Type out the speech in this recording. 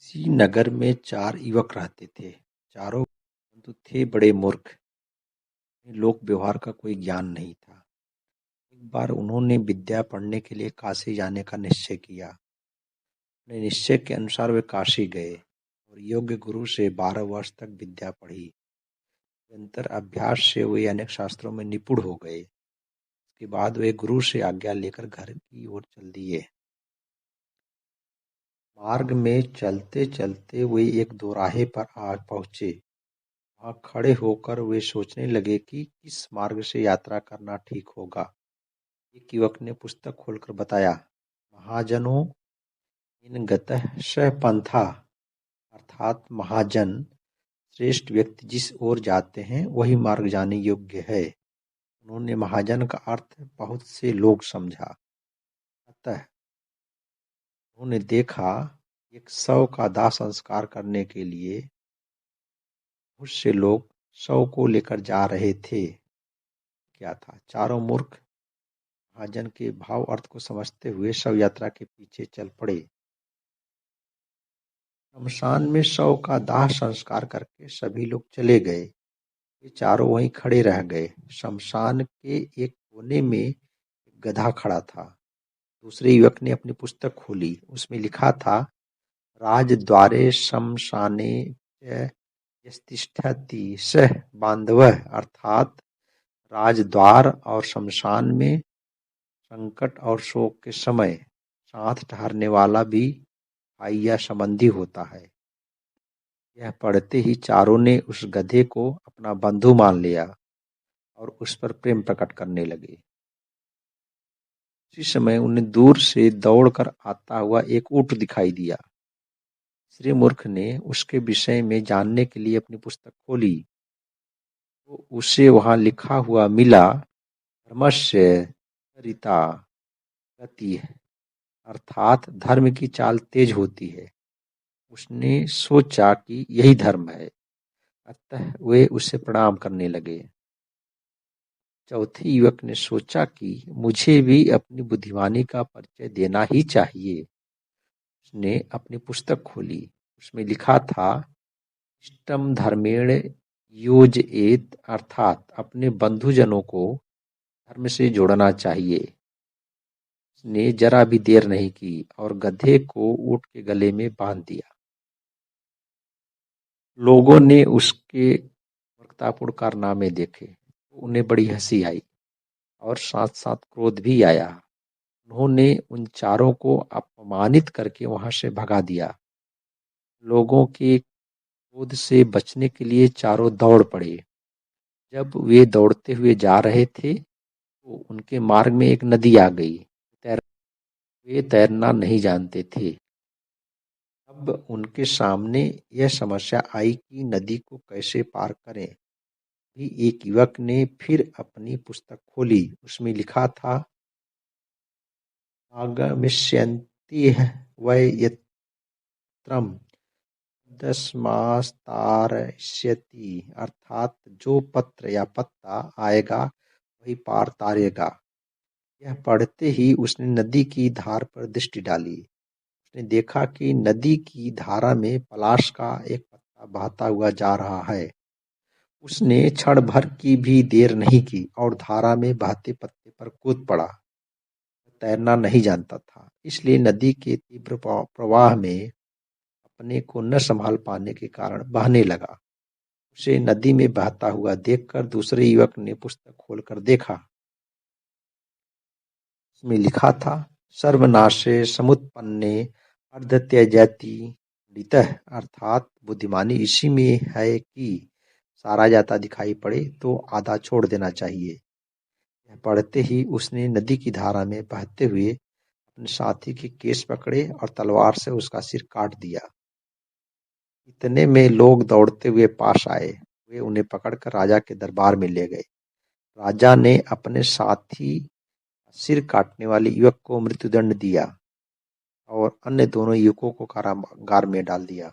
किसी नगर में 4 युवक रहते थे। चारों परंतु थे बड़े मूर्ख। उन्हें लोक व्यवहार का कोई ज्ञान नहीं था। एक बार उन्होंने विद्या पढ़ने के लिए काशी जाने का निश्चय किया। अपने निश्चय के अनुसार वे काशी गए और योग्य गुरु से 12 वर्ष तक विद्या पढ़ी। निरंतर अभ्यास से वे अनेक शास्त्रों में निपुण हो गए। उसके बाद वे गुरु से आज्ञा लेकर घर की ओर चल दिए। मार्ग में चलते चलते वे एक दोराहे पर आ पहुंचे। वहां खड़े होकर वे सोचने लगे कि किस मार्ग से यात्रा करना ठीक होगा। एक युवक ने पुस्तक खोलकर बताया, महाजनों, इन गतः स पंथा, अर्थात महाजन श्रेष्ठ व्यक्ति जिस ओर जाते हैं वही मार्ग जाने योग्य है। उन्होंने महाजन का अर्थ बहुत से लोग समझा। अतः उन्होंने देखा एक शव का दाह संस्कार करने के लिए बहुत से लोग शव को लेकर जा रहे थे। क्या था? चारों मूर्ख महाजन के भाव अर्थ को समझते हुए शव यात्रा के पीछे चल पड़े। शमशान में शव का दाह संस्कार करके सभी लोग चले गए। ये चारों वहीं खड़े रह गए। शमशान के एक कोने में एक गधा खड़ा था। दूसरे युवक ने अपनी पुस्तक खोली। उसमें लिखा था, राजद्वारे शमशाने च यस्तिष्ठति सः बांधवः, अर्थात राजद्वार और शमशान में संकट और शोक के समय साथ ठहरने वाला भी भाई या संबंधी होता है। यह पढ़ते ही चारों ने उस गधे को अपना बंधु मान लिया और उस पर प्रेम प्रकट करने लगे। उसी समय उन्हें दूर से दौड़कर आता हुआ एक ऊंट दिखाई दिया। तीसरे मूर्ख ने उसके विषय में जानने के लिए अपनी पुस्तक खोली तो उसे वहां लिखा हुआ मिला, धर्मस्य चरिता गति, अर्थात धर्म की चाल तेज होती है। उसने सोचा कि यही धर्म है, अतः वे उसे प्रणाम करने लगे। चौथे युवक ने सोचा कि मुझे भी अपनी बुद्धिमानी का परिचय देना ही चाहिए। उसने अपनी पुस्तक खोली। उसमें लिखा था, इष्टम धर्मेण योजयेत, अर्थात अपने बंधुजनों को धर्म से जोड़ना चाहिए। उसने जरा भी देर नहीं की और गधे को ऊंट के गले में बांध दिया। लोगों ने उसके मूर्खतापूर्ण कारनामे देखे तो उन्हें बड़ी हंसी आई और साथ साथ क्रोध भी आया। उन्होंने उन चारों को अपमानित करके वहां से भगा दिया। लोगों के क्रोध से बचने के लिए चारों दौड़ पड़े। जब वे दौड़ते हुए जा रहे थे तो उनके मार्ग में एक नदी आ गई। वे तैरना नहीं जानते थे। अब उनके सामने यह समस्या आई कि नदी को कैसे पार करें। भी एक युवक ने फिर अपनी पुस्तक खोली। उसमें लिखा था, आगमिष्यन्ति वै यत्रम तस्मास्तारयिष्यति, अर्थात जो पत्र या पत्ता आएगा वही पार तारेगा। यह पढ़ते ही उसने नदी की धार पर दृष्टि डाली। उसने देखा कि नदी की धारा में पलाश का एक पत्ता बहता हुआ जा रहा है। उसने क्षण भर की भी देर नहीं की और धारा में बहते पत्ते पर कूद पड़ा। तैरना नहीं जानता था, इसलिए नदी के तीव्र प्रवाह में अपने को न संभाल पाने के कारण बहने लगा। उसे नदी में बहता हुआ देखकर दूसरे युवक ने पुस्तक खोलकर देखा। उसमें लिखा था, सर्वनाशे समुत्पन्ने अर्धत्यजति पंडितः, अर्थात बुद्धिमानी इसी में है कि सारा जाता दिखाई पड़े तो आधा छोड़ देना चाहिए। यह पढ़ते ही उसने नदी की धारा में बहते हुए अपने साथी के केस पकड़े और तलवार से उसका सिर काट दिया। इतने में लोग दौड़ते हुए पास आए। वे उन्हें पकड़कर राजा के दरबार में ले गए। राजा ने अपने साथी सिर काटने वाले युवक को मृत्युदंड दिया और अन्य दोनों युवकों को कारागार में डाल दिया।